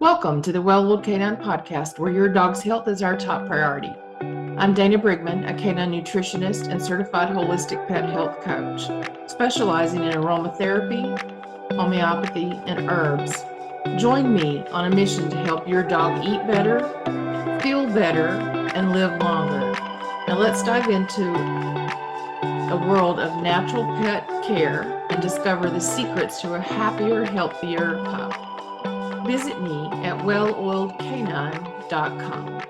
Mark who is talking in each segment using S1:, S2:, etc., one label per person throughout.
S1: Welcome to the Well-Oiled Canine Podcast, where your dog's health is our top priority. I'm Dana Brigman, a canine nutritionist and certified holistic pet health coach, specializing in aromatherapy, homeopathy, and herbs. Join me on a mission to help your dog eat better, feel better, and live longer. Now let's dive into a world of natural pet care and discover the secrets to a happier, healthier pup. Visit me at welloiledcanine.com.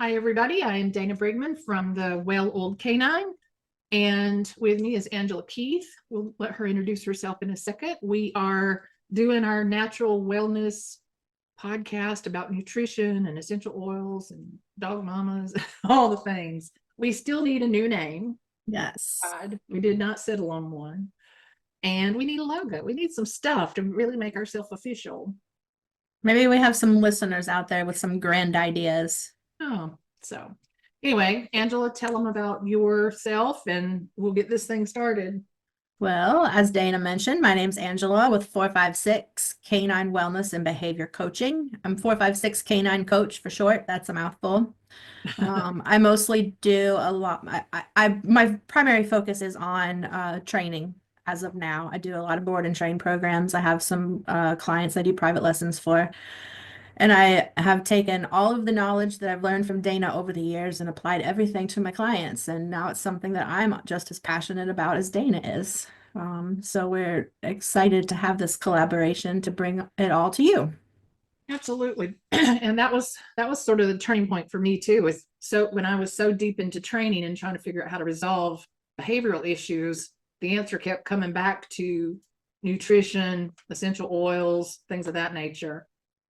S1: Hi, everybody. I am Dana Brigman from the Well-Oiled Canine, and with me is Angela Keith. We'll let her introduce herself in a second. We are doing our natural wellness podcast about nutrition and essential oils and dog mamas, all the things. We still need a new name.
S2: Yes.
S1: We did not settle on one. And we need a logo. We need some stuff to really make ourselves official.
S2: Maybe we have some listeners out there with some grand ideas.
S1: Oh, so anyway, Angela, tell them about yourself and we'll get this thing started.
S2: Well, as Dana mentioned, my name's Angela with 456 Canine Wellness and Behavior Coaching. I'm 456 Canine Coach for short. That's a mouthful. I mostly do a lot. My primary focus is on training. As of now, I do a lot of board and train programs. I have some clients I do private lessons for. And I have taken all of the knowledge that I've learned from Dana over the years and applied everything to my clients. And now it's something that I'm just as passionate about as Dana is. So we're excited to have this collaboration to bring it all to you.
S1: Absolutely. And that was sort of the turning point for me too. When I was so deep into training and trying to figure out how to resolve behavioral issues, the answer kept coming back to nutrition, essential oils, things of that nature.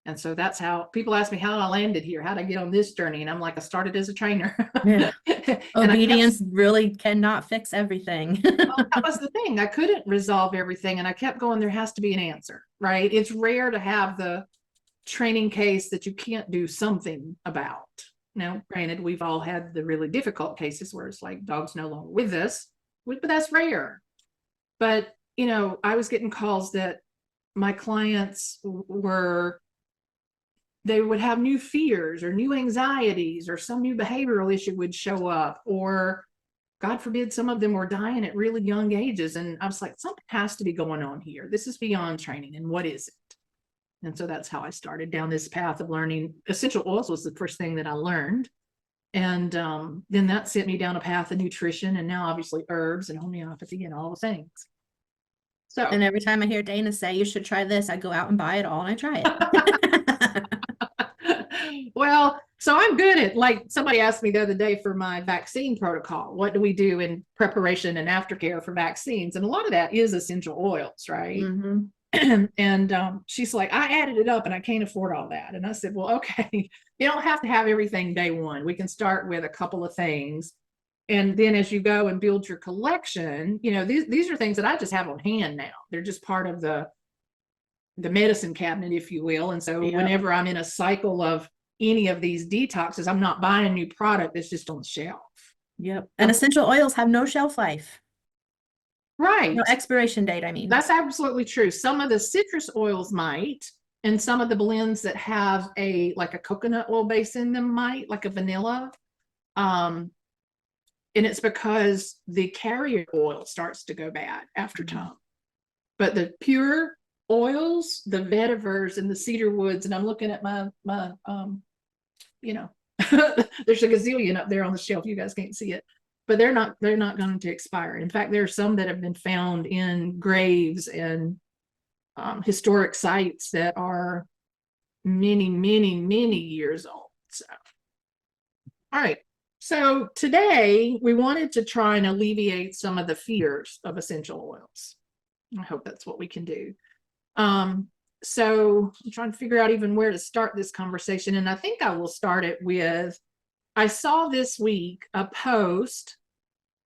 S1: And so that's how people ask me how I landed here, how did I get on this journey? And I'm like, I started as a trainer.
S2: Yeah. Obedience really cannot fix everything.
S1: Well, that was the thing. I couldn't resolve everything. And I kept going, there has to be an answer, right? It's rare to have the training case that you can't do something about. Now, granted, we've all had the really difficult cases where it's like dog's no longer with us, but that's rare. But, I was getting calls that my clients they would have new fears or new anxieties or some new behavioral issue would show up, or God forbid, some of them were dying at really young ages. And I was like, something has to be going on here. This is beyond training. And what is it? And so that's how I started down this path of learning. Essential oils was the first thing that I learned. And then that sent me down a path of nutrition and now obviously herbs and homeopathy and all the things. So,
S2: and every time I hear Dana say, you should try this, I go out and buy it all and I try
S1: it. Well, so I'm good at, like somebody asked me the other day for my vaccine protocol, what do we do in preparation and aftercare for vaccines? And a lot of that is essential oils, right?
S2: Mm-hmm.
S1: And she's like, I added it up and I can't afford all that. And I said, well, okay, you don't have to have everything day one. We can start with a couple of things. And then as you go and build your collection, these are things that I just have on hand now. They're just part of the medicine cabinet, if you will. And so whenever I'm in a cycle of any of these detoxes, I'm not buying a new product that's just on the shelf.
S2: Yep. And essential oils have no shelf life.
S1: Right.
S2: No expiration date, I mean.
S1: That's absolutely true. Some of the citrus oils might, and some of the blends that have like a coconut oil base in them might, like a vanilla. And it's because the carrier oil starts to go bad after time. But the pure oils, the vetivers and the cedar woods, and I'm looking at my there's a gazillion up there on the shelf. You guys can't see it. But they're not going to expire. In fact, there are some that have been found in graves and historic sites that are many, many, many years old. So, all right. So today we wanted to try and alleviate some of the fears of essential oils. I hope that's what we can do. So I'm trying to figure out even where to start this conversation. And I think I will start it with, I saw this week a post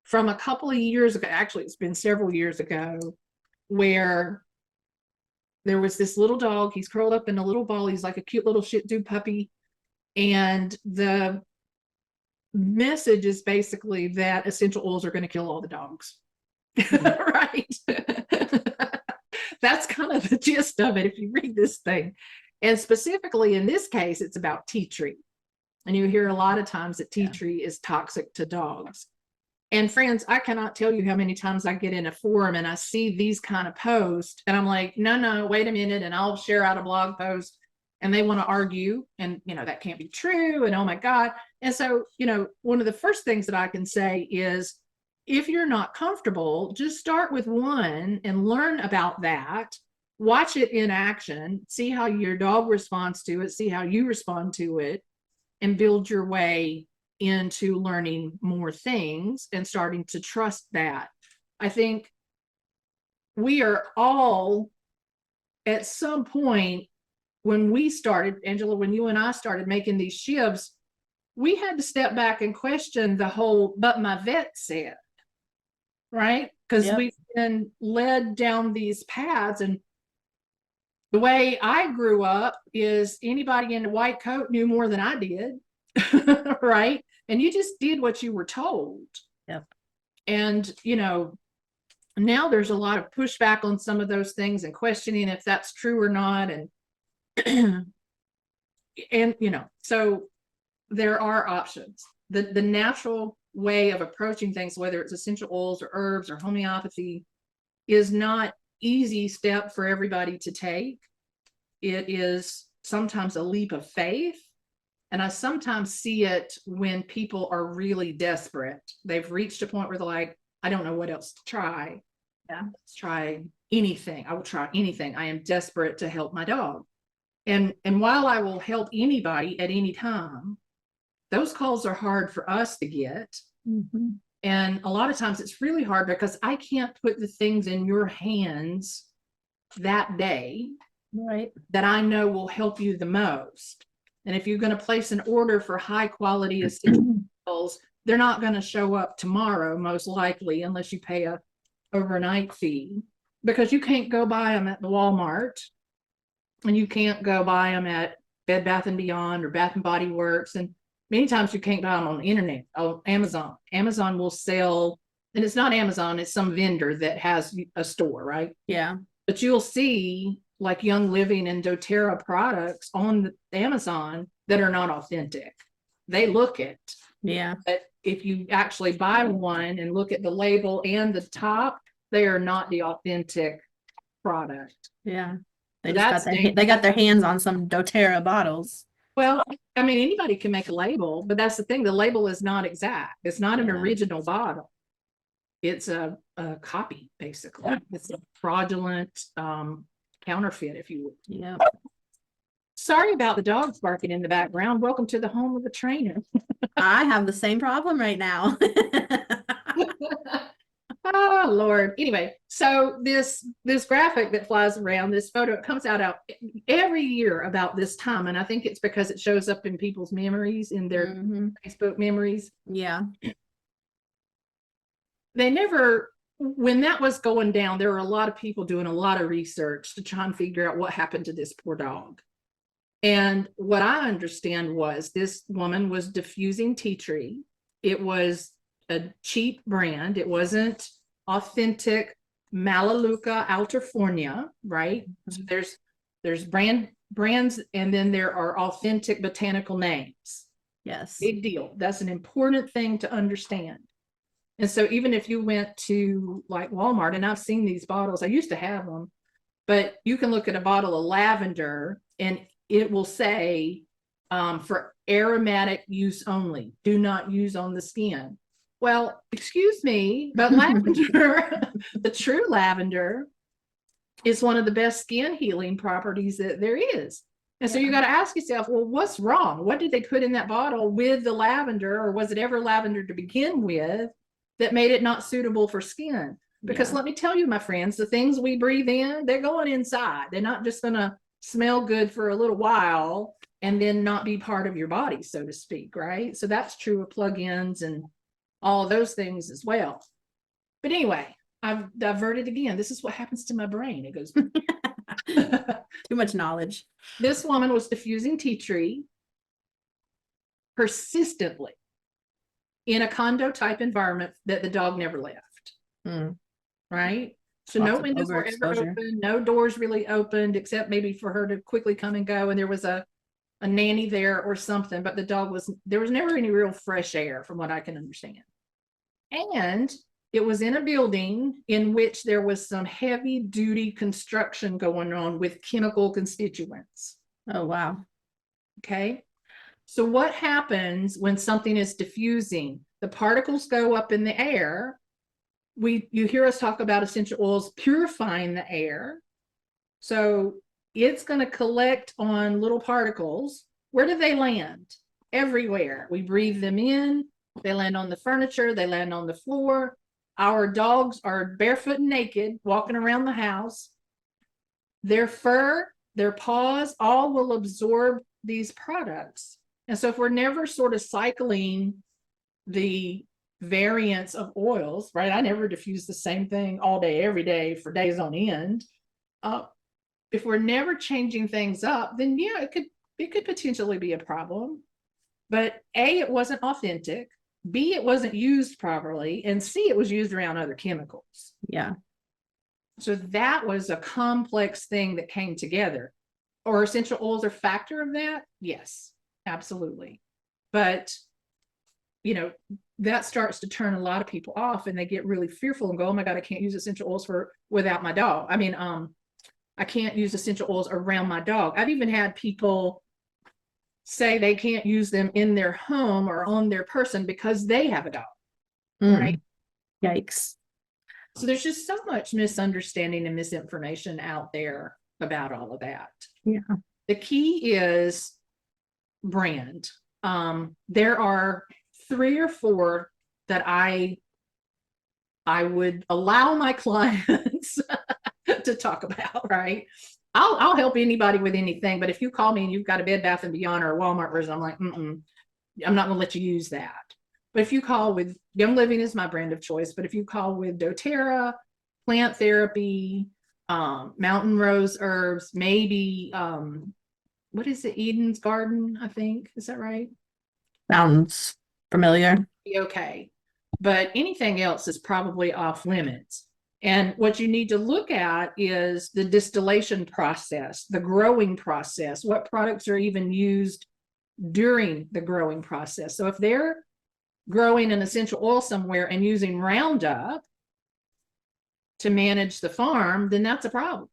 S1: from a couple of years ago, actually it's been several years ago, where there was this little dog. He's curled up in a little ball. He's like a cute little Shih Tzu puppy. And the message is basically that essential oils are going to kill all the dogs. Right. that's kind of the gist of it if you read this thing. And specifically in this case, it's about tea tree. And you hear a lot of times that tea tree is toxic to dogs. And friends, I cannot tell you how many times I get in a forum and I see these kind of posts and I'm like, no, wait a minute. And I'll share out a blog post and they want to argue and, that can't be true. And oh my God. And so, one of the first things that I can say is if you're not comfortable, just start with one and learn about that. Watch it in action, see how your dog responds to it, see how you respond to it, and build your way into learning more things and starting to trust that. I think we are all at some point when we started, Angela, when you and I started making these shifts, we had to step back and question the whole, but my vet said, right? Because we've been led down these paths. And the way I grew up is anybody in a white coat knew more than I did, right? And you just did what you were told.
S2: Yep.
S1: And, now there's a lot of pushback on some of those things and questioning if that's true or not. And, so there are options. The natural way of approaching things, whether it's essential oils or herbs or homeopathy, is not easy step for everybody to take. It is sometimes a leap of faith. And I sometimes see it when people are really desperate. They've reached a point where they're like, I don't know what else to try.
S2: Yeah.
S1: Let's try anything. I will try anything. I am desperate to help my dog. And while I will help anybody at any time, those calls are hard for us to get.
S2: Mm-hmm.
S1: And a lot of times it's really hard because I can't put the things in your hands that day,
S2: right,
S1: that I know will help you the most. And if you're going to place an order for high quality essentials, they're not going to show up tomorrow, most likely, unless you pay a overnight fee, because you can't go buy them at the Walmart and you can't go buy them at Bed Bath & Beyond or Bath & Body Works. And many times you can't buy them on the internet. Oh, Amazon. Amazon will sell, and it's not Amazon, it's some vendor that has a store, right?
S2: Yeah.
S1: But you'll see like Young Living and doTERRA products on Amazon that are not authentic. They look it.
S2: Yeah.
S1: But if you actually buy one and look at the label and the top, they are not the authentic product.
S2: Yeah. They
S1: So
S2: just got their hands on some doTERRA bottles.
S1: Well, I mean, anybody can make a label, but that's the thing. The label is not exact. It's not an original bottle. It's a copy, basically. It's a fraudulent counterfeit, if you would.
S2: Yeah.
S1: Sorry about the dogs barking in the background. Welcome to the home of the trainer.
S2: I have the same problem right now.
S1: Oh Lord. Anyway, so this graphic that flies around, this photo, it comes out every year about this time, and I think it's because it shows up in people's memories, in their Facebook memories.
S2: Yeah.
S1: They never, when that was going down, there were a lot of people doing a lot of research to try and figure out what happened to this poor dog. And what I understand was this woman was diffusing tea tree. It was a cheap brand. It wasn't authentic Melaleuca alterfornia, right? So there's brands, and then there are authentic botanical names.
S2: Yes.
S1: Big deal. That's an important thing to understand. And so even if you went to like Walmart, and I've seen these bottles, I used to have them, but you can look at a bottle of lavender and it will say for aromatic use only, do not use on the skin. Well, excuse me, but lavender, the true lavender, is one of the best skin healing properties that there is. And so you got to ask yourself, well, what's wrong? What did they put in that bottle with the lavender, or was it ever lavender to begin with, that made it not suitable for skin? Because let me tell you, my friends, the things we breathe in, they're going inside. They're not just going to smell good for a little while and then not be part of your body, so to speak, right? So that's true of plugins and all of those things as well. But anyway, I've diverted again. This is what happens to my brain. It goes
S2: too much knowledge.
S1: This woman was diffusing tea tree persistently in a condo type environment that the dog never left. Right? So no
S2: Lots of
S1: windows were ever
S2: overexposure.
S1: open, no doors really opened, except maybe for her to quickly come and go. And there was a nanny there or something, but there was never any real fresh air from what I can understand. And it was in a building in which there was some heavy duty construction going on with chemical constituents.
S2: Oh, wow.
S1: Okay. So what happens when something is diffusing? The particles go up in the air. You hear us talk about essential oils purifying the air. So it's going to collect on little particles. Where do they land? Everywhere. We breathe them in. They land on the furniture. They land on the floor. Our dogs are barefoot and naked, walking around the house. Their fur, their paws, all will absorb these products. And so if we're never sort of cycling the variants of oils, right? I never diffuse the same thing all day, every day for days on end. If we're never changing things up, then yeah, it could potentially be a problem. But A, it wasn't authentic. B, it wasn't used properly. And C, it was used around other chemicals.
S2: Yeah.
S1: So that was a complex thing that came together. Are essential oils a factor of that? Yes, absolutely. But, you know, that starts to turn a lot of people off and they get really fearful and go, oh my God, I can't use essential oils without my dog. I mean, I can't use essential oils around my dog. I've even had people say they can't use them in their home or on their person because they have a dog, right?
S2: Yikes.
S1: So there's just so much misunderstanding and misinformation out there about all of that.
S2: Yeah.
S1: The key is brand. There are 3 or 4 that I would allow my clients to talk about, right? I'll help anybody with anything, but if you call me and you've got a Bed Bath and Beyond or a Walmart version, I'm like, I'm not gonna let you use that. But if you call with Young Living is my brand of choice, but if you call with doTERRA, plant therapy, mountain rose herbs, maybe what is it, Eden's Garden, I think, is that right?
S2: Sounds familiar.
S1: Be okay, but anything else is probably off limits. And what you need to look at is the distillation process, the growing process, what products are even used during the growing process. So if they're growing an essential oil somewhere and using Roundup to manage the farm, then that's a problem.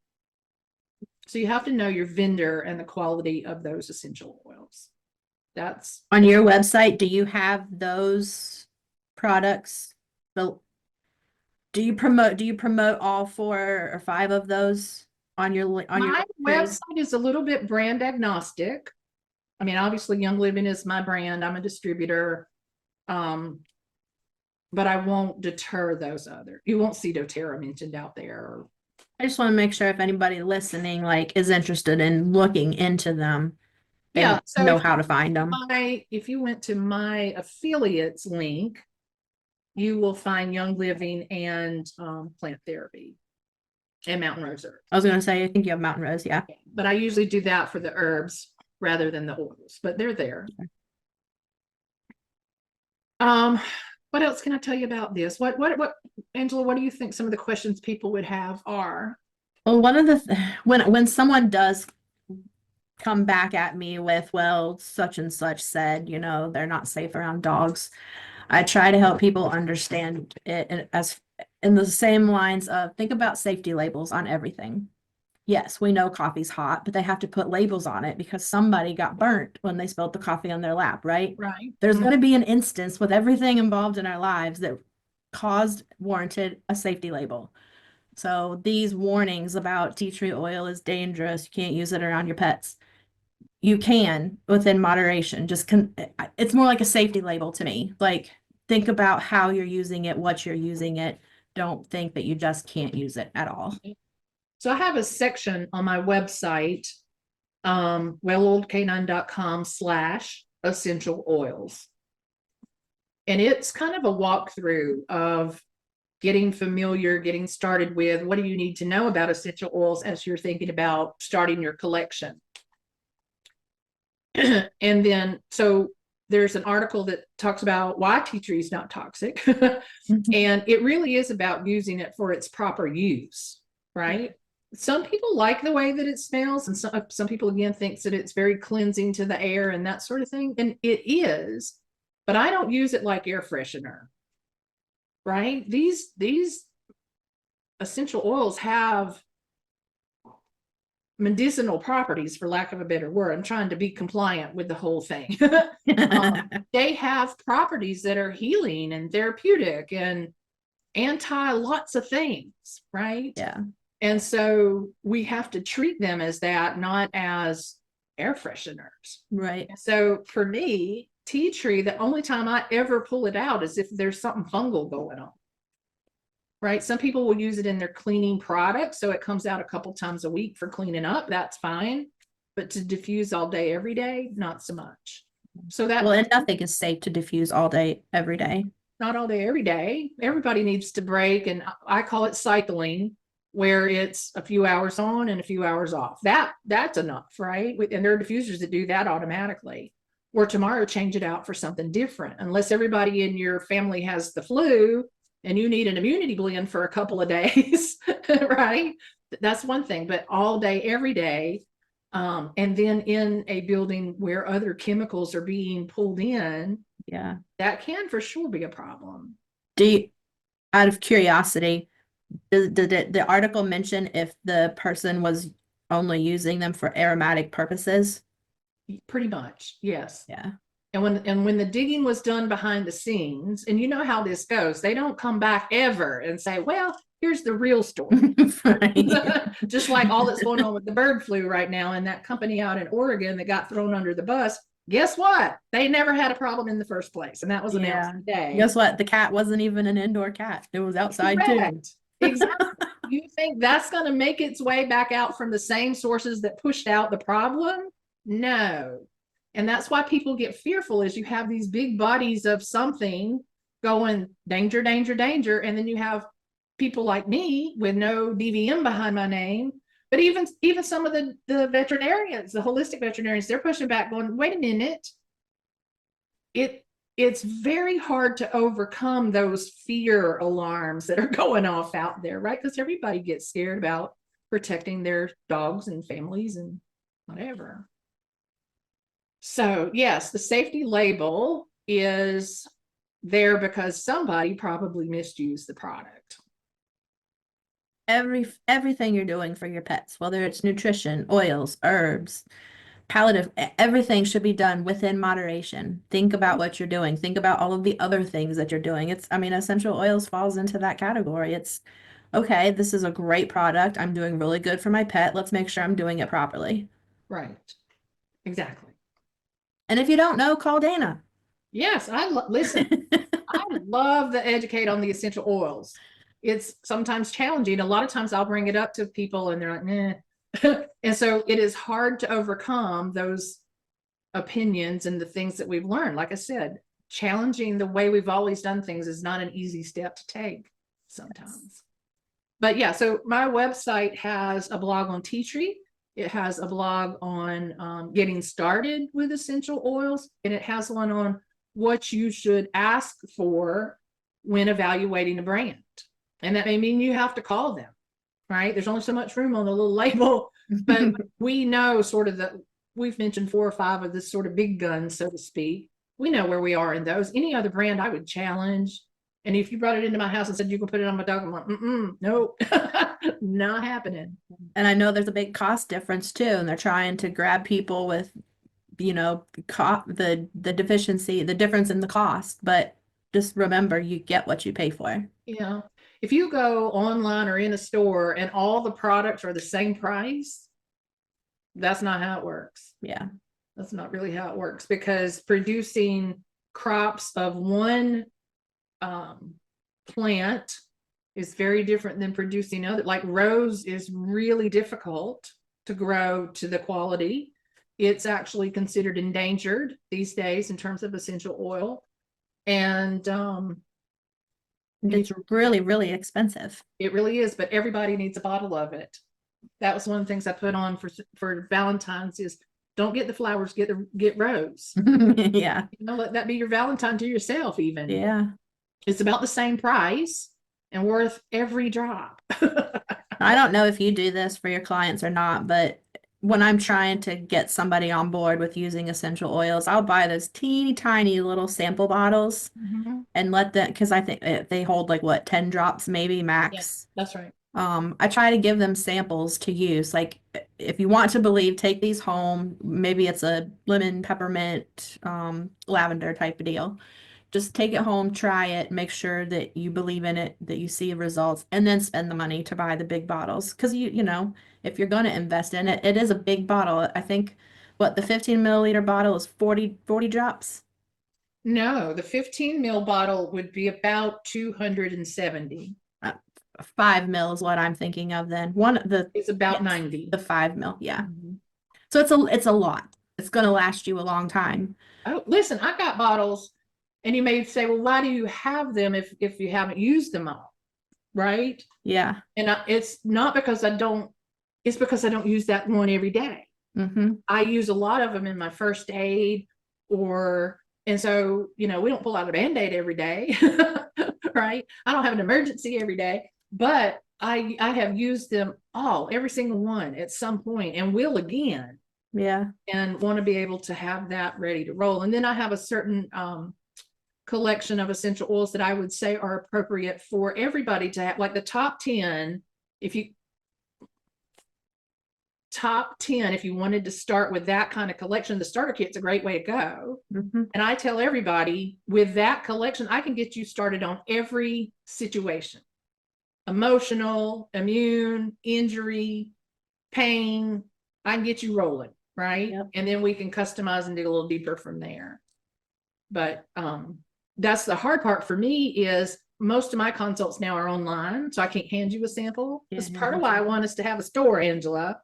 S1: So you have to know your vendor and the quality of those essential oils. That's
S2: on your website. Do you have those products? Do you promote all 4 or 5 of those on your
S1: my
S2: page?
S1: website is a little bit brand agnostic. I mean, obviously Young Living is my brand. I'm a distributor. But I won't deter those other. You won't see doTERRA mentioned out there.
S2: I just want to make sure if anybody listening is interested in looking into them,
S1: Yeah,
S2: and
S1: so
S2: know how to find them.
S1: if you went to my affiliates link, you will find Young Living and plant therapy and mountain rose herbs.
S2: I was going to say, I think you have mountain rose, yeah.
S1: But I usually do that for the herbs rather than the oils, but they're there. What else can I tell you about this? What, Angela, what do you think some of the questions people would have are?
S2: Well, one of the when someone does come back at me with, well, such and such said, they're not safe around dogs, I try to help people understand it as in the same lines of, think about safety labels on everything. Yes, we know coffee's hot, but they have to put labels on it because somebody got burnt when they spilled the coffee on their lap, right?
S1: Right.
S2: There's going to be an instance with everything involved in our lives that warranted a safety label. So these warnings about tea tree oil is dangerous, you can't use it around your pets. You can, within moderation. It's more like a safety label to me. Like, think about how you're using it, what you're using it. Don't think that you just can't use it at all.
S1: So I have a section on my website, welloldcanine.com/essential oils. And it's kind of a walkthrough of getting familiar, getting started with what do you need to know about essential oils as you're thinking about starting your collection. And then, so there's an article that talks about why tea tree is not toxic. And it really is about using it for its proper use, right? Some people like the way that it smells, and some people again thinks that it's very cleansing to the air and that sort of thing, and it is, but I don't use it like air freshener, right? These essential oils have medicinal properties, for lack of a better word. I'm trying to be compliant with the whole thing. They have properties that are healing and therapeutic and anti lots of things, right?
S2: Yeah.
S1: And so we have to treat them as that, not as air fresheners.
S2: Right.
S1: So for me, tea tree, the only time I ever pull it out is if there's something fungal going on. Right? Some people will use it in their cleaning products, so it comes out a couple times a week for cleaning up. That's fine. But to diffuse all day, every day, not so much. So that,
S2: well, and nothing is safe to diffuse all day, every day.
S1: Not all day, every day. Everybody needs to break, and I call it cycling, where it's a few hours on and a few hours off. That's enough, right? And there are diffusers that do that automatically. Or tomorrow, change it out for something different. Unless everybody in your family has the flu and you need an immunity blend for a couple of days, right? That's one thing, but all day, every day, and then in a building where other chemicals are being pulled in,
S2: Yeah.
S1: that can for sure be a problem.
S2: Out of curiosity, did the article mention if the person was only using them for aromatic purposes?
S1: Pretty much, yes.
S2: Yeah.
S1: And when the digging was done behind the scenes, and you know how this goes, they don't come back ever and say, well, here's the real story. Just like all that's going on with the bird flu right now, and that company out in Oregon that got thrown under the bus. Guess what? They never had a problem in the first place, and that was announced today.
S2: Guess what? The cat wasn't even an indoor cat. It was outside too.
S1: Exactly. You think that's going to make its way back out from the same sources that pushed out the problem? No. And that's why people get fearful, is you have these big bodies of something going danger, danger, danger. And then you have people like me with no DVM behind my name. But even some of the veterinarians, the holistic veterinarians, they're pushing back going, wait a minute. It's very hard to overcome those fear alarms that are going off out there, right? Because everybody gets scared about protecting their dogs and families and whatever. So yes, the safety label is there because somebody probably misused the product.
S2: Everything you're doing for your pets, whether it's nutrition, oils, herbs, palliative, everything should be done within moderation. Think about what you're doing. Think about all of the other things that you're doing. Essential oils falls into that category. It's okay, this is a great product. I'm doing really good for my pet. Let's make sure I'm doing it properly.
S1: Right. Exactly.
S2: And if you don't know, call Dana.
S1: Yes, listen. I love to educate on the essential oils. It's sometimes challenging. A lot of times I'll bring it up to people and they're like, nah. And so it is hard to overcome those opinions and the things that we've learned. Like I said, challenging the way we've always done things is not an easy step to take sometimes. But yeah, so my website has a blog on tea tree. It has a blog on getting started with essential oils, and it has one on what you should ask for when evaluating a brand. And that may mean you have to call them, right? There's only so much room on the little label, but we know sort of we've mentioned 4 or 5 of this sort of big guns, so to speak. We know where we are in those. Any other brand I would challenge. And if you brought it into my house and said you can put it on my dog, I'm like, nope, not happening.
S2: And I know there's a big cost difference too, and they're trying to grab people with, the deficiency, the difference in the cost. But just remember, you get what you pay for.
S1: Yeah. If you go online or in a store and all the products are the same price, that's not how it works.
S2: Yeah.
S1: That's not really how it works, because producing crops of one plant is very different than producing other. Like rose is really difficult to grow to the quality. It's actually considered endangered these days in terms of essential oil. And
S2: it's really, really expensive.
S1: It really is, but everybody needs a bottle of it. That was one of the things I put on for Valentine's is Don't get the flowers, get rose.
S2: Yeah.
S1: Let that be your Valentine to yourself even.
S2: Yeah.
S1: It's about the same price and worth every drop.
S2: I don't know if you do this for your clients or not, but when I'm trying to get somebody on board with using essential oils, I'll buy those teeny tiny little sample bottles
S1: Mhm.
S2: and let them, because I think they hold like what, 10 drops maybe max.
S1: That's right.
S2: I try to give them samples to use. Like if you want to believe, take these home. Maybe it's a lemon, peppermint, lavender type of deal. Just take it home, try it, make sure that you believe in it, that you see results, and then spend the money to buy the big bottles. Because if you're going to invest in it, it is a big bottle. I think what the 15 milliliter bottle is 40 drops.
S1: No, the 15 ml bottle would be about 270.
S2: 5 ml is what I'm thinking of then.
S1: It's about
S2: Yes,
S1: 90.
S2: the 5 ml, yeah.
S1: Mhm.
S2: So it's a lot. It's gonna last you a long time.
S1: Oh, listen, I got bottles, and you may say, well, why do you have them if you haven't used them all? Right?
S2: Yeah.
S1: And it's not because it's because I don't use that one every day.
S2: Mm-hmm.
S1: I use a lot of them in my first aid, and so, we don't pull out a Band-Aid every day, right? I don't have an emergency every day, but I have used them all, every single one at some point, and will again,
S2: Yeah.
S1: and want to be able to have that ready to roll. And then I have a certain collection of essential oils that I would say are appropriate for everybody to have, like the top 10. If you top 10, if you wanted to start with that kind of collection, the starter kit's a great way to go.
S2: Mm-hmm.
S1: And I tell everybody, with that collection, I can get you started on every situation: emotional, immune, injury, pain. I can get you rolling, right?
S2: Yep.
S1: And then we can customize and dig a little deeper from there. But that's the hard part for me, is most of my consults now are online, so I can't hand you a sample.
S2: Yeah,
S1: That's part of why I want us to have a store, Angela.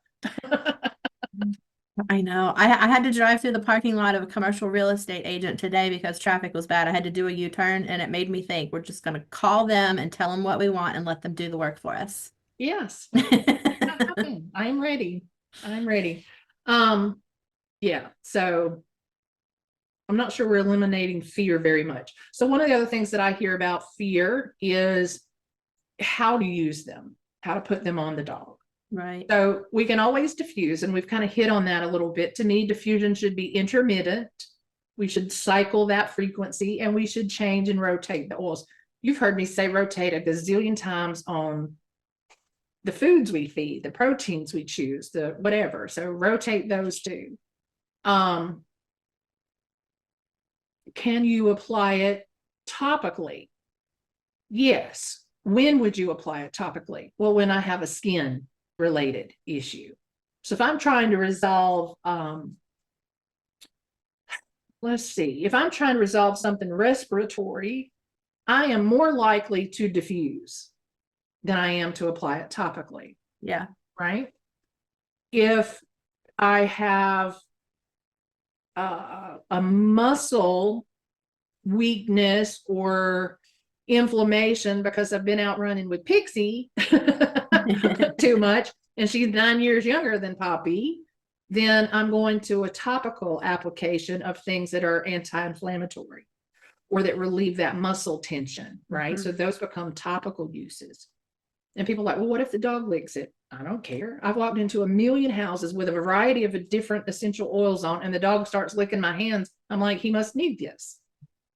S2: I know. I had to drive through the parking lot of a commercial real estate agent today because traffic was bad. I had to do a U-turn, and it made me think we're just going to call them and tell them what we want and let them do the work for us.
S1: Yes, I'm ready. I'm ready. Yeah, so I'm not sure we're eliminating fear very much. So one of the other things that I hear about fear is how to use them, how to put them on the dog.
S2: Right.
S1: So we can always diffuse, and we've kind of hit on that a little bit. To me, diffusion should be intermittent. We should cycle that frequency, and we should change and rotate the oils. You've heard me say rotate a gazillion times on the foods we feed, the proteins we choose, the whatever. So rotate those too. Can you apply it topically? Yes. When would you apply it topically? Well, when I have a skin related issue. So if I'm trying to resolve, let's see, if I'm trying to resolve something respiratory, I am more likely to diffuse than I am to apply it topically.
S2: Yeah.
S1: Right? If I have a muscle weakness or inflammation because I've been out running with Pixie too much, and she's 9 years younger than Poppy, then I'm going to a topical application of things that are anti-inflammatory or that relieve that muscle tension, right?
S2: Mm-hmm.
S1: So those become topical uses. And people are like, well, what if the dog licks it? I don't care. I've walked into a million houses with a variety of different essential oils on, and the dog starts licking my hands. I'm like, he must need this.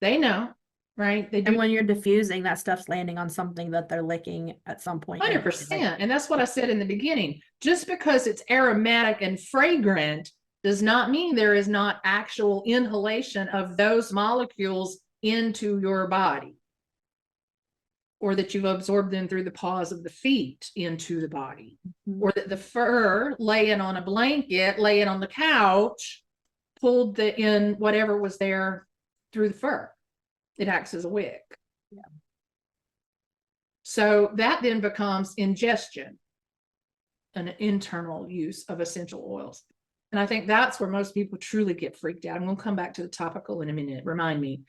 S1: They know, right? They do.
S2: And when you're diffusing, that stuff's landing on something that they're licking at some point.
S1: 100%. And that's what I said in the beginning. Just because it's aromatic and fragrant does not mean there is not actual inhalation of those molecules into your body, or that you've absorbed them through the paws of the feet into the body, or that the fur laying on a blanket, laying on the couch, pulled in whatever was there through the fur. It acts as a wick.
S2: Yeah.
S1: So that then becomes ingestion, an internal use of essential oils. And I think that's where most people truly get freaked out. I'm going to come back to the topical in a minute. Remind me.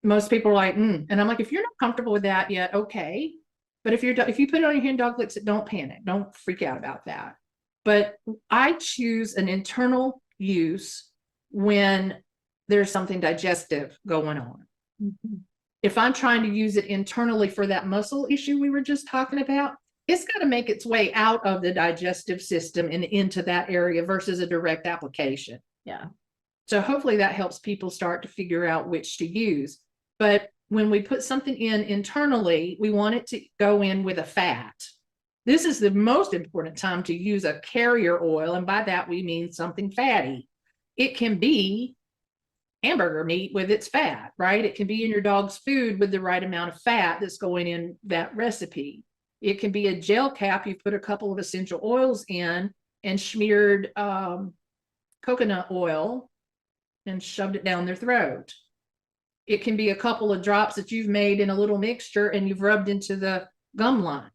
S1: Most people are like, and I'm like, if you're not comfortable with that yet, okay. But if you put it on your hand, dog licks it, don't panic. Don't freak out about that. But I choose an internal use when there's something digestive going on.
S2: Mhm.
S1: If I'm trying to use it internally for that muscle issue we were just talking about, it's got to make its way out of the digestive system and into that area versus a direct application.
S2: Yeah.
S1: So hopefully that helps people start to figure out which to use. But when we put something in internally, we want it to go in with a fat. This is the most important time to use a carrier oil. And by that, we mean something fatty. It can be hamburger meat with its fat, right? It can be in your dog's food with the right amount of fat that's going in that recipe. It can be a gel cap. You put a couple of essential oils in and smeared coconut oil and shoved it down their throat. It can be a couple of drops that you've made in a little mixture and you've rubbed into the gum line.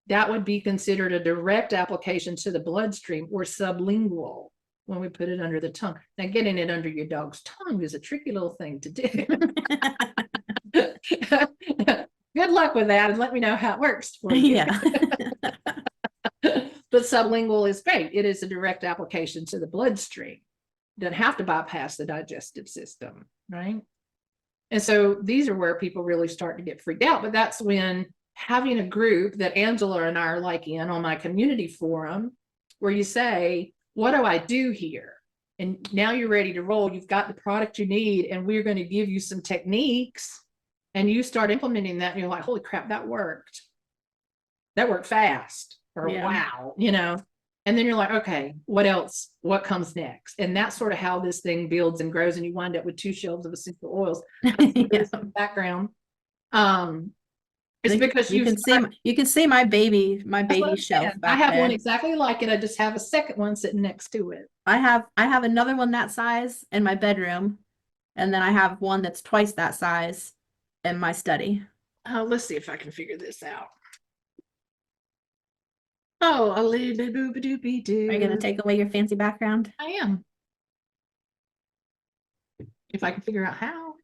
S1: That would be considered a direct application to the bloodstream, or sublingual when we put it under the tongue. Now, getting it under your dog's tongue is a tricky little thing to do. Good luck with that, and let me know how it works for you.
S2: Yeah.
S1: But sublingual is great. It is a direct application to the bloodstream. Doesn't have to bypass the digestive system, right? And so these are where people really start to get freaked out. But that's when having a group that Angela and I are like in on my community forum, where you say, what do I do here? And now you're ready to roll. You've got the product you need, and we're going to give you some techniques. And you start implementing that, and you're like, holy crap, that worked. That worked fast. Or
S2: Yeah.
S1: wow, you know. And then you're like, okay, what else? What comes next? And that's sort of how this thing builds and grows, and you wind up with 2 shelves of essential oils.
S2: Yeah.
S1: Background. It's because
S2: you can see my baby shelf
S1: I
S2: back
S1: have
S2: there.
S1: one exactly like it. I just have a second one sitting next to it.
S2: I have another one that size in my bedroom, and then I have one that's twice that size in my study.
S1: Oh, let's see if I can figure this out. Oh, a little bit boopy doopy doo.
S2: Are you gonna take away your fancy background?
S1: I am. If I can figure out how.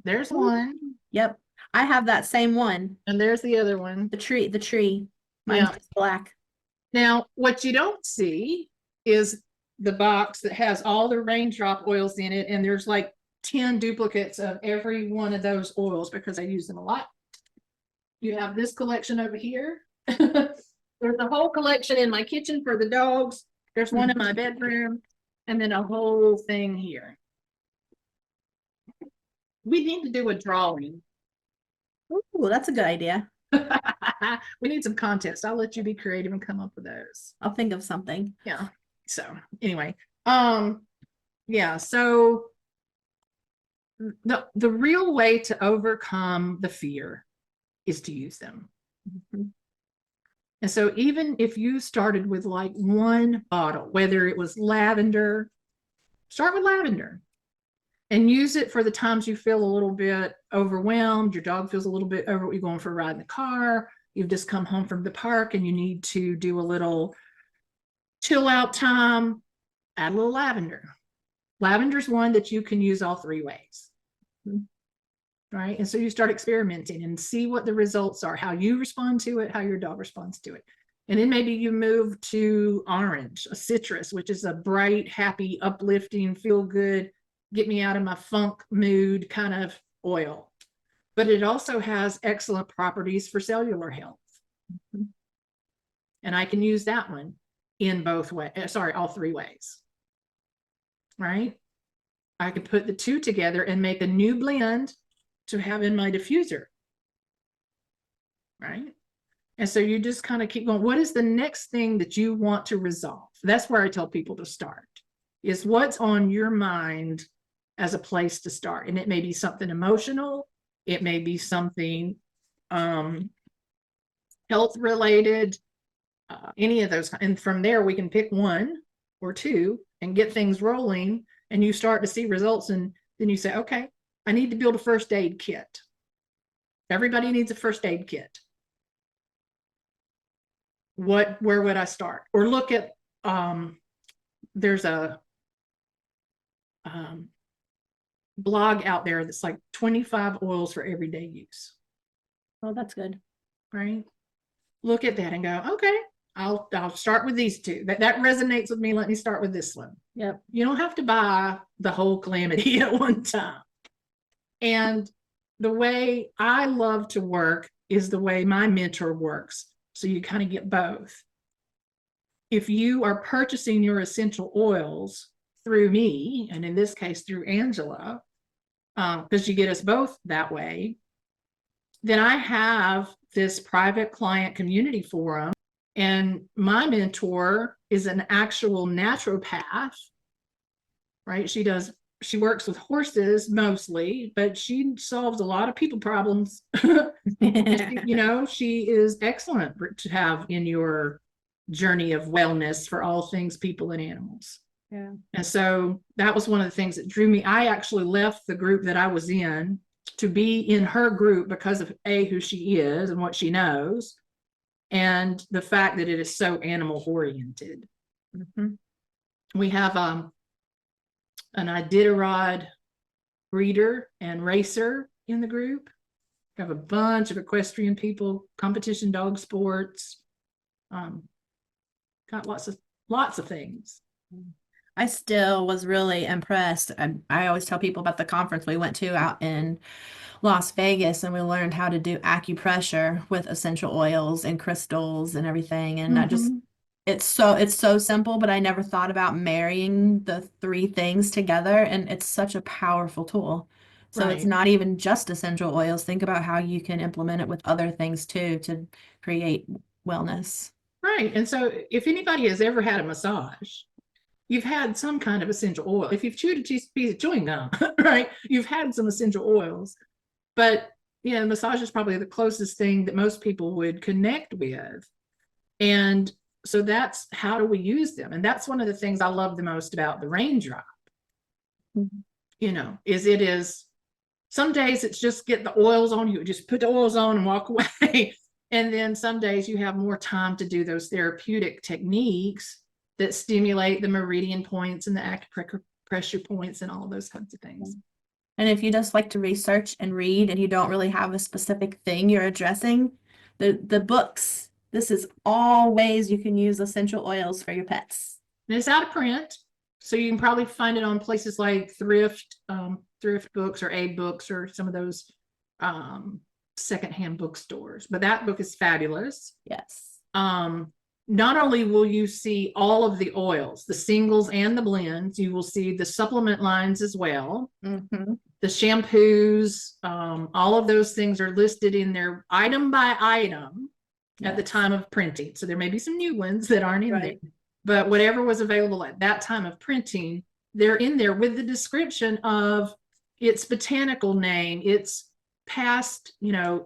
S1: There's one.
S2: Yep. I have that same one.
S1: And there's the other one.
S2: The tree. Mine's just black.
S1: Now, what you don't see is the box that has all the raindrop oils in it. And there's like 10 duplicates of every one of those oils because I use them a lot. You have this collection over here. There's a whole collection in my kitchen for the dogs. There's one in my bedroom, and then a whole thing here. We need to do a drawing.
S2: Oh, that's a good idea.
S1: We need some contests. I'll let you be creative and come up with those.
S2: I'll think of something.
S1: Yeah. So anyway, yeah. So the real way to overcome the fear is to use them. Mm-hmm. And so even if you started with like one bottle, whether it was lavender, start with lavender and use it for the times you feel a little bit overwhelmed. Your dog feels a little bit over, you're going for a ride in the car. You've just come home from the park and you need to do a little chill out time. Add a little lavender. Lavender is one that you can use all 3 ways. Right. And so you start experimenting and see what the results are, how you respond to it, how your dog responds to it. And then maybe you move to orange, a citrus, which is a bright, happy, uplifting, feel good, get me out of my funk mood kind of oil. But it also has excellent properties for cellular health. And I can use that one in both ways. Sorry, all 3 ways. Right. I could put the 2 together and make a new blend to have in my diffuser. Right. And so you just kind of keep going. What is the next thing that you want to resolve? That's where I tell people to start, is what's on your mind as a place to start. And it may be something emotional. It may be something health related, any of those. And from there, we can pick 1 or 2 and get things rolling. And you start to see results. And then you say, okay, I need to build a first aid kit. Everybody needs a first aid kit. Where would I start? Or look at, there's a blog out there that's like 25 oils for everyday use.
S2: Oh, that's good.
S1: Right? Look at that and go, okay,
S3: I'll start with these two. That resonates with me. Let me start with this one.
S2: Yep.
S3: You don't have to buy the whole calamity at one time. And the way I love to work is the way my mentor works. So you kind of get both. If you are purchasing your essential oils through me, and in this case through Angela, because you get us both that way, then I have this private client community forum, and my mentor is an actual naturopath, right? She works with horses mostly, but she solves a lot of people problems. She is excellent to have in your journey of wellness for all things people and animals.
S2: Yeah.
S3: And so that was one of the things that drew me. I actually left the group that I was in to be in her group because of who she is and what she knows, and the fact that it is so animal oriented.
S2: Mhm.
S3: We have an Iditarod breeder and racer in the group. We have a bunch of equestrian people, competition dog sports. Got lots of things.
S2: I still was really impressed. I always tell people about the conference we went to out in Las Vegas, and we learned how to do acupressure with essential oils and crystals and everything. And it's so simple, but I never thought about marrying the three things together, and it's such a powerful tool. So it's
S3: Right.
S2: not even just essential oils. Think about how you can implement it with other things too to create wellness.
S3: Right. And so if anybody has ever had a massage, you've had some kind of essential oil. If you've chewed a piece of chewing gum, right, you've had some essential oils. But massage is probably the closest thing that most people would connect with. And so that's how do we use them? And that's one of the things I love the most about the raindrop. Is it is some days it's just get the oils on you, just put the oils on and walk away. And then some days you have more time to do those therapeutic techniques that stimulate the meridian points and the acupressure points and all those kinds of things.
S2: And if you just like to research and read and you don't really have a specific thing you're addressing, the books, this is all ways you can use essential oils for your pets.
S3: And it's out of print, so you can probably find it on places like thrift books or Aid Books or some of those secondhand bookstores. But that book is fabulous.
S2: Yes.
S3: Not only will you see all of the oils, the singles and the blends, you will see the supplement lines as well.
S2: Mm-hmm.
S3: The shampoos, all of those things are listed in there item by item at the time of printing. So there may be some new ones that aren't in there, but whatever was available at that time of printing, they're in there with the description of its botanical name, its past,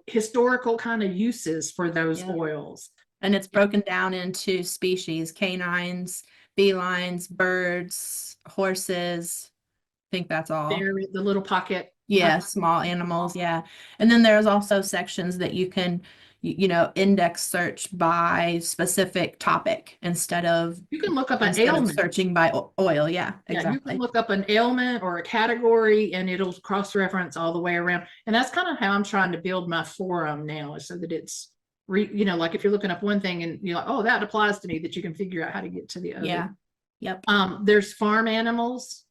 S3: historical kind of uses for those oils.
S2: And it's broken down into species: canines, felines, birds, horses. I think that's all.
S3: They're the little pocket.
S2: Yeah, small animals. Yeah. And then there's also sections that you can, index search by specific topic instead of
S3: you can look up an ailment.
S2: Searching by oil. Yeah, exactly.
S3: You can look up an ailment or a category and it'll cross-reference all the way around. And that's kind of how I'm trying to build my forum now, so that it's like if you're looking up one thing and you're like, oh, that applies to me, that you can figure out how to get to the other.
S2: Yeah. Yep.
S3: There's farm animals,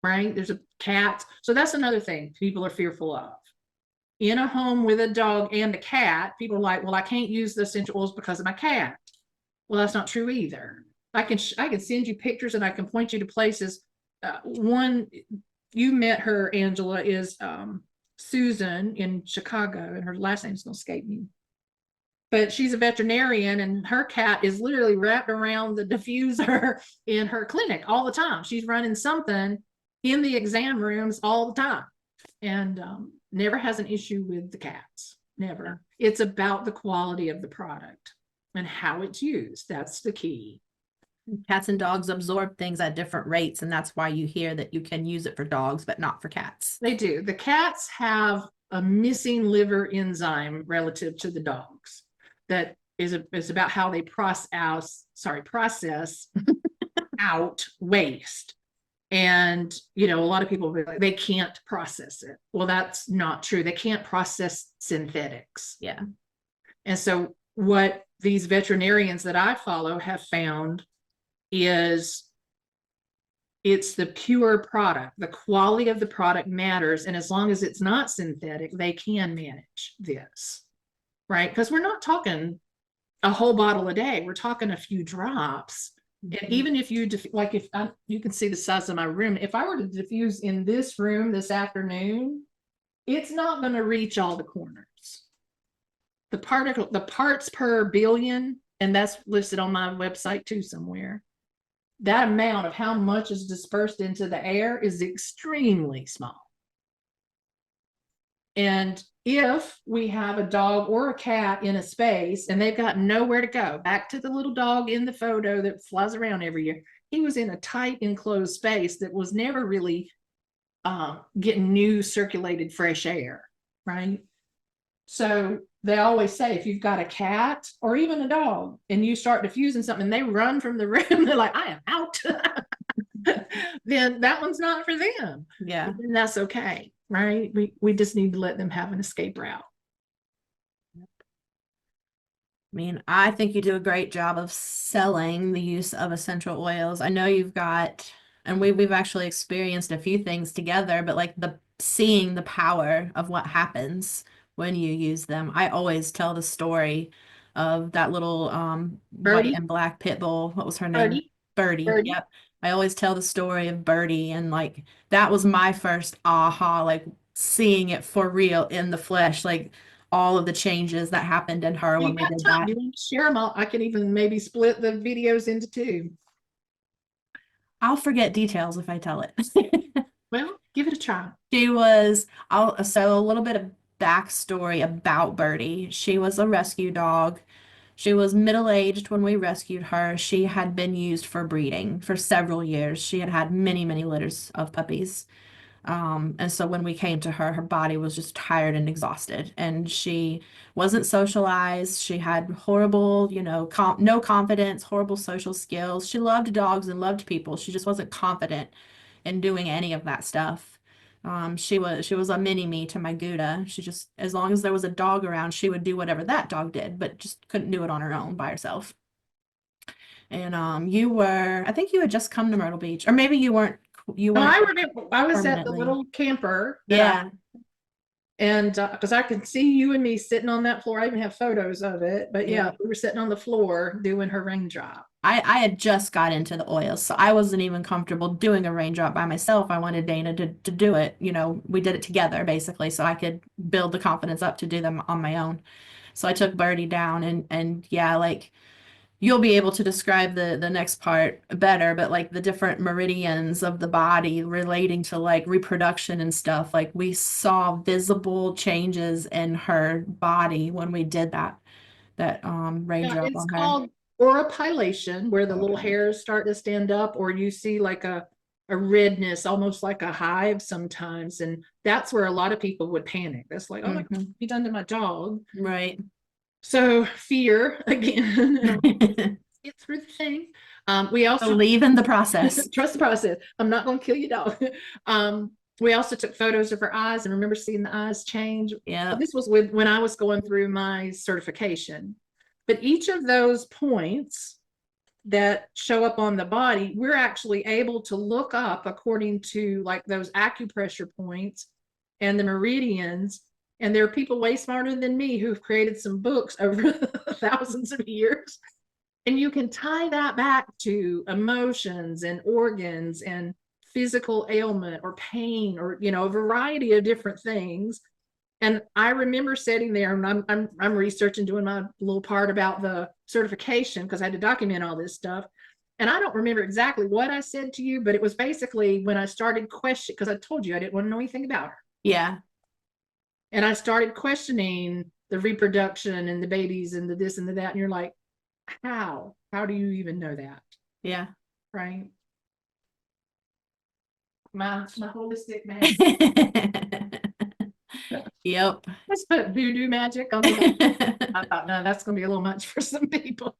S3: right? There's a cat. So that's another thing people are fearful of. In a home with a dog and a cat, people are like, well, I can't use the essential oils because of my cat. Well, that's not true either. I can send you pictures and I can point you to places. One, you met her, Angela, is Susan in Chicago, and her last name's going to escape me. But she's a veterinarian, and her cat is literally wrapped around the diffuser in her clinic all the time. She's running something in the exam rooms all the time, and never has an issue with the cats. Never. It's about the quality of the product and how it's used. That's the key.
S2: Cats and dogs absorb things at different rates, and that's why you hear that you can use it for dogs, but not for cats.
S3: They do. The cats have a missing liver enzyme relative to the dogs. That is about how they process out waste. And, a lot of people are like, they can't process it. Well, that's not true. They can't process synthetics.
S2: Yeah.
S3: And so what these veterinarians that I follow have found is it's the pure product. The quality of the product matters. And as long as it's not synthetic, they can manage this, right? Because we're not talking a whole bottle a day. We're talking a few drops. And even if you, like, if you can see the size of my room, if I were to diffuse in this room this afternoon, it's not going to reach all the corners. The parts per billion, and that's listed on my website too somewhere. That amount of how much is dispersed into the air is extremely small. And if we have a dog or a cat in a space and they've got nowhere to go, back to the little dog in the photo that flies around every year, he was in a tight enclosed space that was never really getting new circulated fresh air, right? So they always say if you've got a cat or even a dog and you start diffusing something, they run from the room, they're like, I am out. Then that one's not for them.
S2: Yeah.
S3: And that's okay, right? We just need to let them have an escape route.
S2: I mean, I think you do a great job of selling the use of essential oils. I know you've got, and we've actually experienced a few things together, but like seeing the power of what happens when you use them. I always tell the story of that little white
S3: Birdie?
S2: and black pit bull. What was her name? Birdie.
S3: Birdie.
S2: Yep. I always tell the story of Birdie, and like that was my first aha, like seeing it for real in the flesh, like all of the changes that happened in her when we did that.
S3: You want to share them all? I can even maybe split the videos into two.
S2: I'll forget details if I tell it.
S3: Well, give it a try.
S2: She was, so a little bit of backstory about Birdie. She was a rescue dog. She was middle-aged when we rescued her. She had been used for breeding for several years. She had had many, many litters of puppies. And so when we came to her, her body was just tired and exhausted, and she wasn't socialized. She had horrible, no confidence, horrible social skills. She loved dogs and loved people. She just wasn't confident in doing any of that stuff. She was a mini me to my Gouda. She just, as long as there was a dog around, she would do whatever that dog did, but just couldn't do it on her own by herself. And I think you had just come to Myrtle Beach, or maybe you weren't.
S3: No, I remember I was at the
S2: permanently.
S3: little camper.
S2: Yeah.
S3: And because I can see you and me sitting on that floor. I even have photos of it. But yeah, we were sitting on the floor doing her raindrop.
S2: I had just got into the oils, so I wasn't even comfortable doing a raindrop by myself. I wanted Dana to do it. We did it together basically, so I could build the confidence up to do them on my own. So I took Birdie down, and yeah, like you'll be able to describe the next part better, but like the different meridians of the body relating to like reproduction and stuff, like we saw visible changes in her body when we did that raindrop
S3: It's
S2: on her.
S3: called oropilation, where the little hairs start to stand up, or you see like a redness, almost like a hive sometimes. And that's where a lot of people would panic. That's like, oh my God, what be done to my dog?
S2: Right.
S3: So fear again. Get through the thing. We also
S2: believe in the process.
S3: Trust the process. I'm not going to kill your dog. We also took photos of her eyes and remember seeing the eyes change.
S2: Yeah.
S3: This was when I was going through my certification. But each of those points that show up on the body, we're actually able to look up according to like those acupressure points and the meridians. And there are people way smarter than me who've created some books over thousands of years. And you can tie that back to emotions and organs and physical ailment or pain, or a variety of different things. And I remember sitting there, and I'm researching, doing my little part about the certification because I had to document all this stuff. And I don't remember exactly what I said to you, but it was basically when I started questioning, because I told you I didn't want to know anything about her.
S2: Yeah.
S3: And I started questioning the reproduction and the babies and the this and the that. And you're like, how do you even know that?
S2: Yeah.
S3: Right. My holistic man.
S2: Yep.
S3: Let's put voodoo magic on the I thought, no, that's gonna be a little much for some people.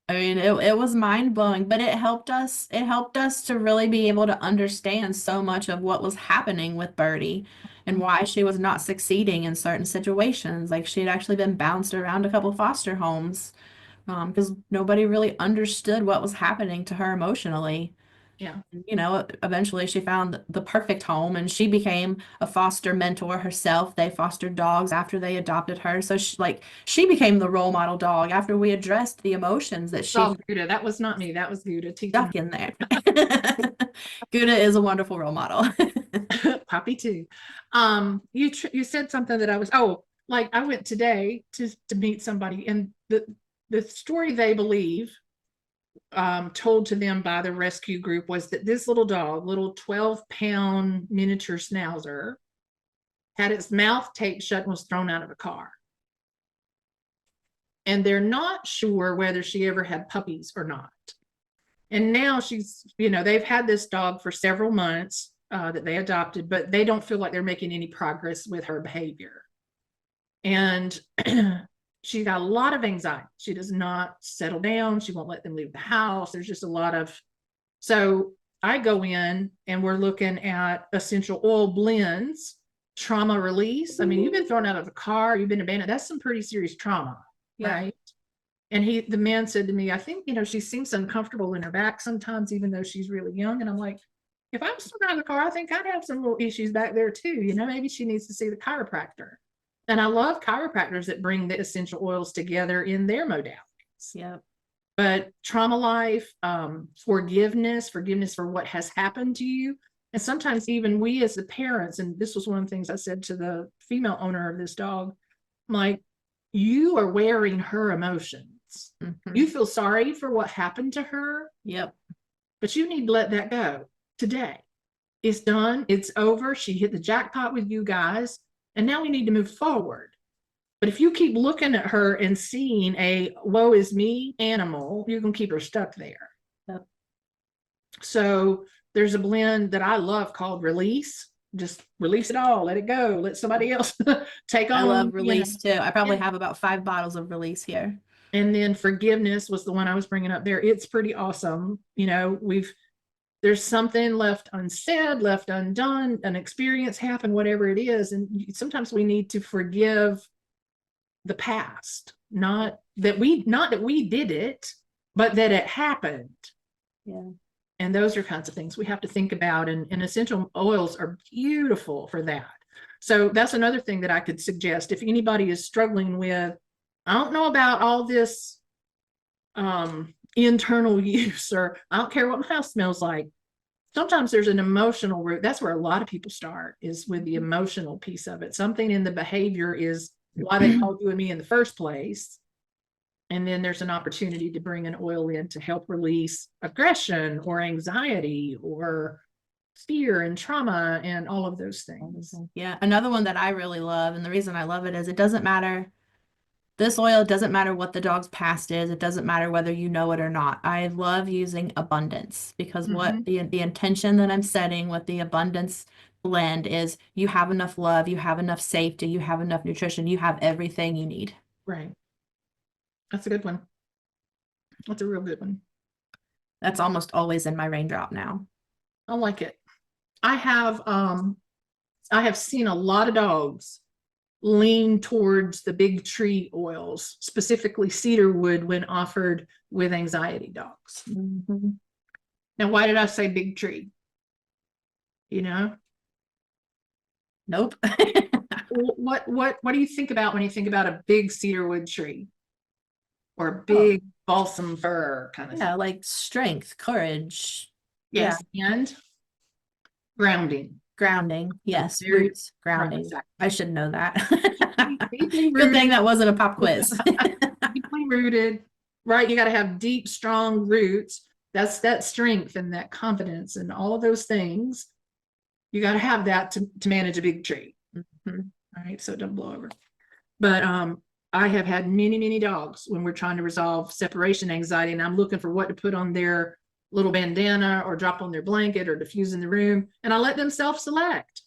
S2: I mean, it was mind blowing, but it helped us to really be able to understand so much of what was happening with Birdie and why she was not succeeding in certain situations. Like she had actually been bounced around a couple foster homes because nobody really understood what was happening to her emotionally.
S3: Yeah.
S2: You know, eventually she found the perfect home and she became a foster mentor herself. They fostered dogs after they adopted her. So she became the role model dog after we addressed the emotions that she
S3: Oh, Gouda, that was not me. That was Gouda teaching
S2: stuck in there. Gouda is a wonderful role model.
S3: Poppy too. You said something that like I went today to meet somebody, and the story they believe told to them by the rescue group was that this little dog, little 12-pound miniature schnauzer, had its mouth taped shut and was thrown out of a car. And they're not sure whether she ever had puppies or not. And now she's, they've had this dog for several months that they adopted, but they don't feel like they're making any progress with her behavior. And she got a lot of anxiety. She does not settle down. She won't let them leave the house. There's just a lot of, so I go in and we're looking at essential oil blends, trauma release. I mean, you've been thrown out of the car, you've been abandoned. That's some pretty serious trauma, right? And the man said to me, I think, she seems uncomfortable in her back sometimes, even though she's really young. And I'm like, if I was thrown out of the car, I think I'd have some little issues back there too. Maybe she needs to see the chiropractor. And I love chiropractors that bring the essential oils together in their modalities.
S2: Yeah.
S3: But trauma life, forgiveness for what has happened to you. And sometimes even we as the parents, and this was one of the things I said to the female owner of this dog, I'm like, you are wearing her emotions.
S2: Mm-hmm.
S3: You feel sorry for what happened to her.
S2: Yep.
S3: But you need to let that go today. It's done. It's over. She hit the jackpot with you guys. And now we need to move forward. But if you keep looking at her and seeing a woe is me animal, you're going to keep her stuck there.
S2: Yep.
S3: So there's a blend that I love called Release. Just release it all. Let it go. Let somebody else take on.
S2: I love Release too. I probably have about 5 bottles of Release here.
S3: And then Forgiveness was the one I was bringing up there. It's pretty awesome. There's something left unsaid, left undone, an experience happened, whatever it is. And sometimes we need to forgive the past, not that we did it, but that it happened.
S2: Yeah.
S3: And those are kinds of things we have to think about. And essential oils are beautiful for that. So that's another thing that I could suggest. If anybody is struggling with, I don't know about all this internal use, or I don't care what my house smells like. Sometimes there's an emotional root. That's where a lot of people start, is with the emotional piece of it. Something in the behavior is why they called you and me in the first place. And then there's an opportunity to bring an oil in to help release aggression or anxiety or fear and trauma and all of those things.
S2: Yeah. Another one that I really love, and the reason I love it is it doesn't matter. This oil doesn't matter what the dog's past is. It doesn't matter whether you know it or not. I love using abundance, because what the intention that I'm setting with the abundance blend is, you have enough love, you have enough safety, you have enough nutrition, you have everything you need.
S3: Right. That's a good one. That's a real good one.
S2: That's almost always in my raindrop now.
S3: I like it. I have seen a lot of dogs lean towards the big tree oils, specifically cedarwood, when offered with anxiety dogs.
S2: Mm-hmm.
S3: Now, why did I say big tree?
S2: Nope.
S3: What do you think about when you think about a big cedarwood tree or a big balsam fir kind of
S2: Yeah,
S3: thing?
S2: like strength, courage.
S3: Yes, and grounding.
S2: Grounding. Yes,
S3: Very-
S2: roots, grounding.
S3: Right, exactly.
S2: I should know that.
S3: Deeply
S2: Good thing that wasn't a pop quiz.
S3: deeply rooted, right? You got to have deep, strong roots. That's that strength and that confidence and all of those things. You got to have that to manage a big tree.
S2: Mhm.
S3: All right, so it don't blow over. But I have had many dogs when we're trying to resolve separation anxiety, and I'm looking for what to put on their little bandana or drop on their blanket or diffuse in the room, and I let them self-select.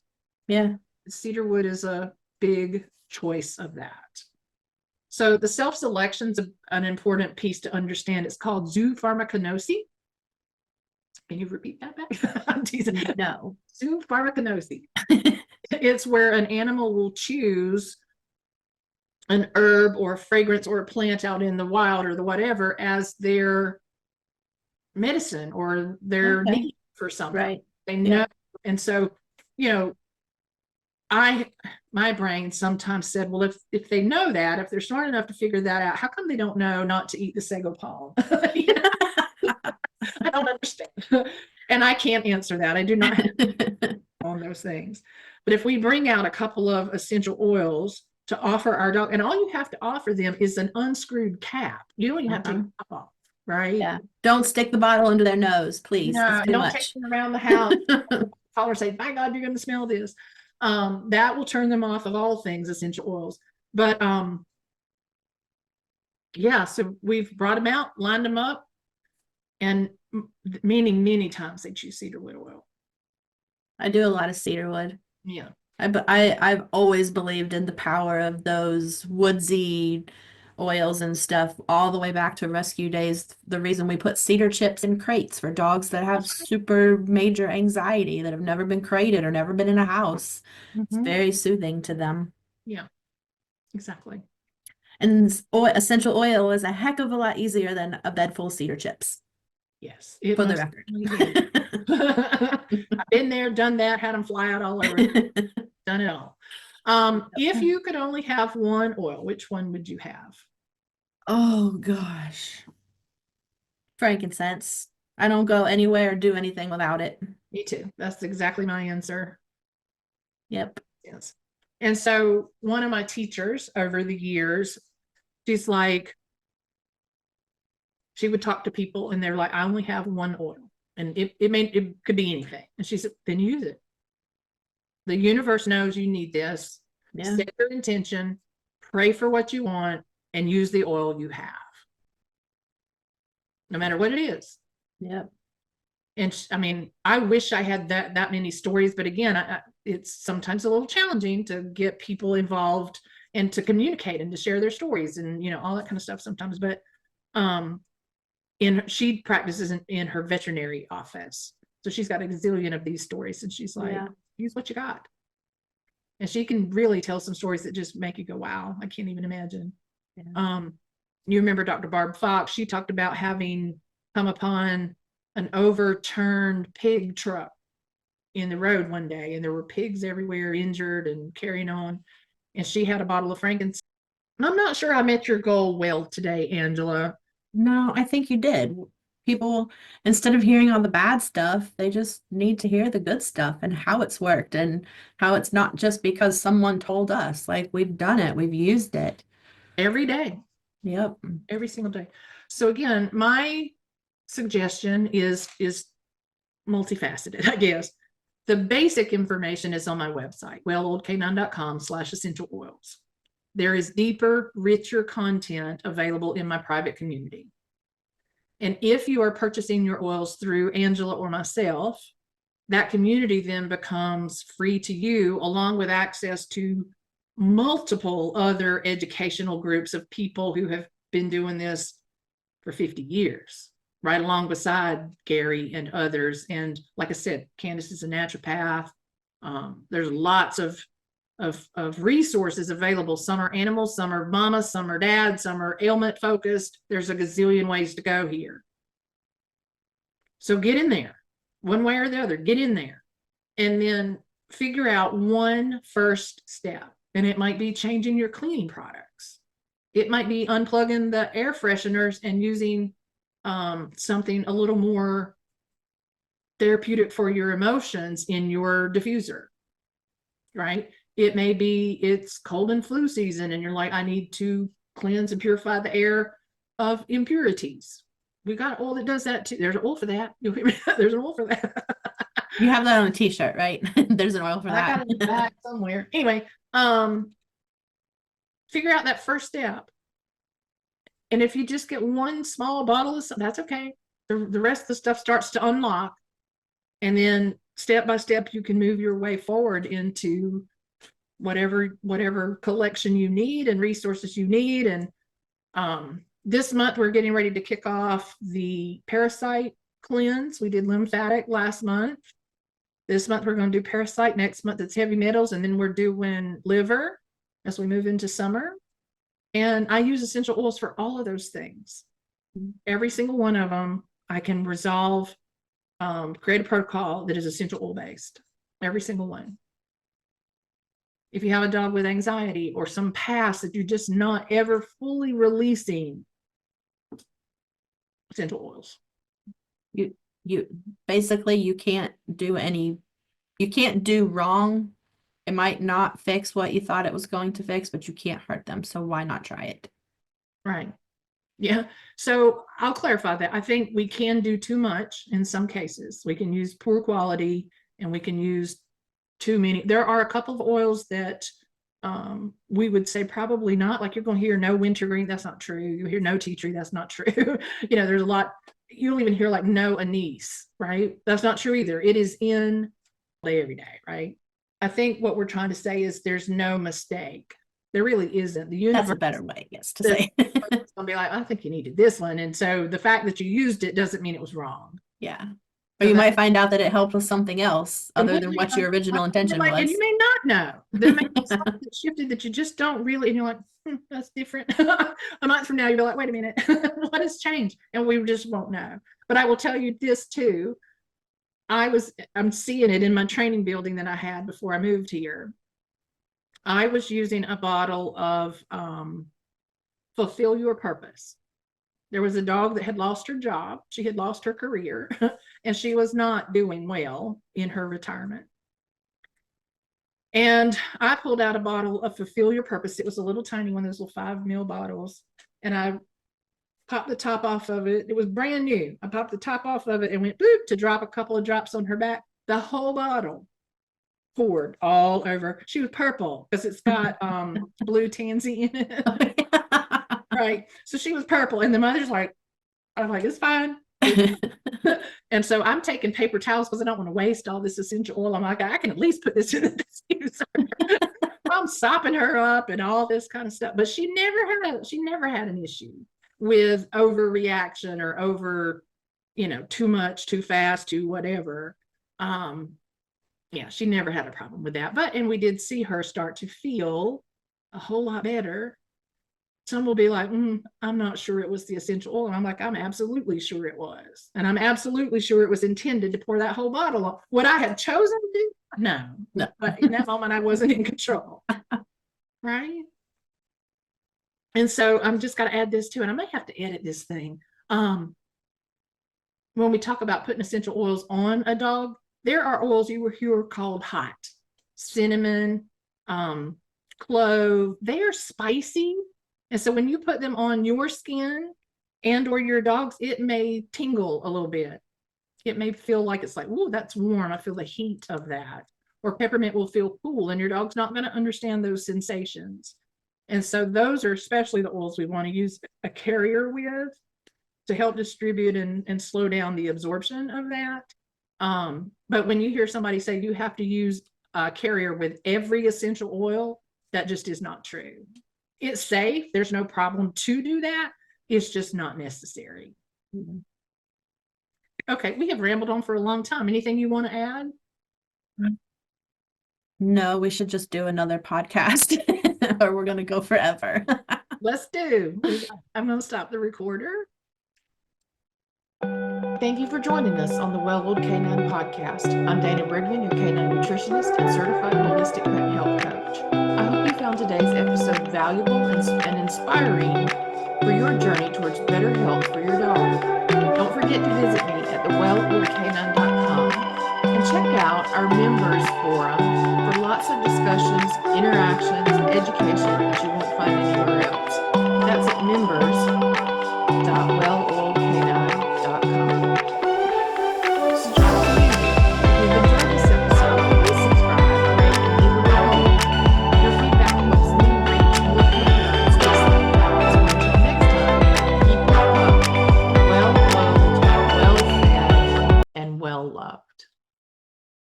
S2: Yeah.
S3: Cedarwood is a big choice of that. So the self-selection is an important piece to understand. It's called zoopharmacognosy. Can you repeat that back? I'm teasing.
S2: No.
S3: Zoopharmacognosy. It's where an animal will choose an herb or a fragrance or a plant out in the wild or the whatever as their medicine or their
S2: Okay.
S3: need for something.
S2: Right.
S3: They
S2: Yeah.
S3: know. And so, my brain sometimes said, well, if they know that, if they're smart enough to figure that out, how come they don't know not to eat the sago palm? I don't understand. And I can't answer that. I do not have on those things. But if we bring out a couple of essential oils to offer our dog, and all you have to offer them is an unscrewed cap. You don't even have to take the cap off, right?
S2: Yeah. Don't stick the bottle under their nose, please.
S3: No,
S2: It's too
S3: don't
S2: much.
S3: take them around the house. Call her, say, by God, you're going to smell this. That will turn them off of all things essential oils. But yeah, so we've brought them out, lined them up, and meaning many times they choose cedarwood oil.
S2: I do a lot of cedarwood.
S3: Yeah.
S2: I've always believed in the power of those woodsy oils and stuff all the way back to rescue days. The reason we put cedar chips in crates for dogs that have super major anxiety that have never been crated or never been in a house. It's very soothing to them.
S3: Yeah, exactly.
S2: And essential oil is a heck of a lot easier than a bed full of cedar chips.
S3: Yes,
S2: for the record.
S3: I've been there, done that, had them fly out all over, done it all. If you could only have one oil, which one would you have?
S2: Oh gosh. Frankincense. I don't go anywhere or do anything without it.
S3: Me too. That's exactly my answer.
S2: Yep.
S3: Yes. And so one of my teachers over the years, she's like, she would talk to people and they're like, I only have one oil. And it could be anything. And she said, then use it. The universe knows you need this.
S2: Yeah.
S3: Set your intention, pray for what you want, and use the oil you have. No matter what it is.
S2: Yep.
S3: And I mean, I wish I had that many stories, but again, it's sometimes a little challenging to get people involved and to communicate and to share their stories and all that kind of stuff sometimes. But she practices in her veterinary office, so she's got a gazillion of these stories, and she's like, use what you got. And she can really tell some stories that just make you go, wow, I can't even imagine. Yeah. You remember Dr. Barb Fox? She talked about having come upon an overturned pig truck in the road one day, and there were pigs everywhere, injured and carrying on. And she had a bottle of frankincense. I'm not sure I met your goal well today, Angela.
S2: No, I think you did. People, instead of hearing all the bad stuff, they just need to hear the good stuff and how it's worked and how it's not just because someone told us. Like, we've done it, we've used it.
S3: Every day.
S2: Yep.
S3: Every single day. So again, my suggestion is multifaceted, I guess. The basic information is on my website, welloldcanine.com/essential oils. There is deeper, richer content available in my private community. And if you are purchasing your oils through Angela or myself, that community then becomes free to you, along with access to multiple other educational groups of people who have been doing this for 50 years, right along beside Gary and others. And like I said, Candace is a naturopath. There's lots of resources available. Some are animals, some are mamas, some are dads, some are ailment focused. There's a gazillion ways to go here. So get in there, one way or the other, get in there, and then figure out one first step. And it might be changing your cleaning products. It might be unplugging the air fresheners and using something a little more therapeutic for your emotions in your diffuser, right? It may be it's cold and flu season and you're like, I need to cleanse and purify the air of impurities. We got oil that does that too. There's an oil for that. There's an oil for that.
S2: You have that on a t-shirt, right? There's an oil for that.
S3: I got it in the back somewhere. Anyway, figure out that first step. And if you just get one small bottle of something, that's okay. The rest of the stuff starts to unlock. And then step by step, you can move your way forward into whatever collection you need and resources you need. And this month, we're getting ready to kick off the parasite cleanse. We did lymphatic last month. This month, we're going to do parasite. Next month, it's heavy metals. And then we're doing liver as we move into summer. And I use essential oils for all of those things. Every single one of them, I can resolve, create a protocol that is essential oil based. Every single one. If you have a dog with anxiety or some past that you're just not ever fully releasing, essential oils.
S2: You basically you can't do wrong. It might not fix what you thought it was going to fix, but you can't hurt them. So why not try it?
S3: Right. Yeah. So I'll clarify that. I think we can do too much in some cases. We can use poor quality and we can use too many. There are a couple of oils that we would say probably not. Like you're going to hear no wintergreen. That's not true. You hear no tea tree. That's not true. There's a lot. You don't even hear like no anise, right? That's not true either. It is in every day, right? I think what we're trying to say is there's no mistake. There really isn't. The universe,
S2: That's a better way, yes, to say.
S3: it's gonna be like, I think you needed this one, and so the fact that you used it doesn't mean it was wrong.
S2: Yeah. Or you might find out that it helped with something else other than what your original intention was.
S3: And you may not know. There may be something that shifted that you just don't really, and you're like, that's different. A month from now, you'll be like, wait a minute, what has changed? And we just won't know. But I will tell you this too. I'm seeing it in my training building that I had before I moved here. I was using a bottle of Fulfill Your Purpose. There was a dog that had lost her job. She had lost her career and she was not doing well in her retirement. And I pulled out a bottle of Fulfill Your Purpose. It was a little tiny one, those little 5 ml bottles. And I popped the top off of it. It was brand new. I popped the top off of it and went boop to drop a couple of drops on her back. The whole bottle poured all over. She was purple because it's got blue tansy in it. Right. So she was purple. And the mother's like, I'm like, it's fine. And so I'm taking paper towels because I don't want to waste all this essential oil. I'm like, I can at least put this in the diffuser. I'm sopping her up and all this kind of stuff. But she never had an issue with overreaction or over, too much, too fast, too whatever. Yeah, she never had a problem with that. And we did see her start to feel a whole lot better. Some will be like, I'm not sure it was the essential oil. And I'm like, I'm absolutely sure it was. And I'm absolutely sure it was intended to pour that whole bottle off. Would I have chosen to do? No. But in that moment, I wasn't in control. Right? And so I'm just got to add this too. And I may have to edit this thing. When we talk about putting essential oils on a dog, there are oils you will hear called hot. Cinnamon, clove. They are spicy. And so when you put them on your skin and or your dog's, it may tingle a little bit. It may feel like it's like, oh, that's warm. I feel the heat of that. Or peppermint will feel cool and your dog's not going to understand those sensations. And so those are especially the oils we want to use a carrier with to help distribute and slow down the absorption of that. But when you hear somebody say you have to use a carrier with every essential oil, that just is not true. It's safe. There's no problem to do that. It's just not necessary. Okay, we have rambled on for a long time. Anything you want to add?
S2: No, we should just do another podcast or we're going to go forever.
S3: Let's do. I'm going to stop the recorder.
S1: Thank you for joining us on the Well-Oiled Canine Podcast. I'm Dana Brigman, your canine nutritionist and certified holistic pet health coach. I hope you found today's episode valuable and inspiring for your journey towards better health for your dog. Don't forget to visit me at thewelloiledcanine.com and check out our members forum for lots of discussions, interactions, education,